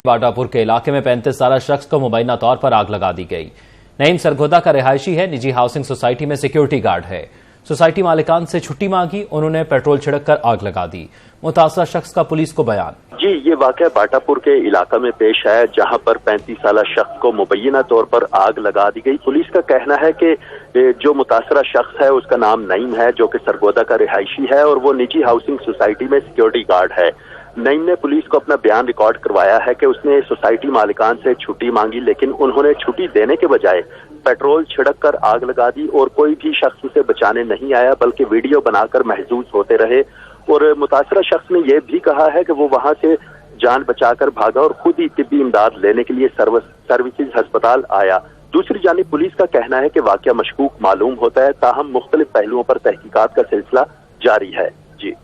बाटापुर के इलाके में 35 साल शख्स को मुबैना तौर पर आग लगा दी गई। नईम सरगोदा का रिहायशी है, निजी हाउसिंग सोसाइटी में सिक्योरिटी गार्ड है। सोसाइटी मालिकान से छुट्टी मांगी, उन्होंने पेट्रोल छिड़क कर आग लगा दी। मुतासरा शख्स का पुलिस को बयान। जी, ये वाकया बाटापुर के इलाका में पेश है, जहां पर 35 साल शख्स को मुबैना तौर पर आग लगा दी गई। पुलिस का कहना है कि जो मुतासरा शख्स है उसका नाम नईम है, जो कि सरगोदा का रिहायशी है और वो निजी हाउसिंग सोसाइटी में सिक्योरिटी गार्ड है। नईम ने पुलिस को अपना बयान रिकॉर्ड करवाया है कि उसने सोसाइटी मालिकान से छुट्टी मांगी, लेकिन उन्होंने छुट्टी देने के बजाय पेट्रोल छिड़क कर आग लगा दी और कोई भी शख्स उसे बचाने नहीं आया, बल्कि वीडियो बनाकर महसूस होते रहे। और मुतासरा शख्स ने यह भी कहा है कि वो वहां से जान बचाकर भागा और खुद ही तिब्बी इमदाद लेने के लिए सर्विसेज अस्पताल आया। दूसरी जानिब पुलिस का कहना है कि वाकया मशकूक मालूम होता है, ताहम मुख्तलिफ पहलुओं पर तहकीकात का सिलसिला जारी है। जी।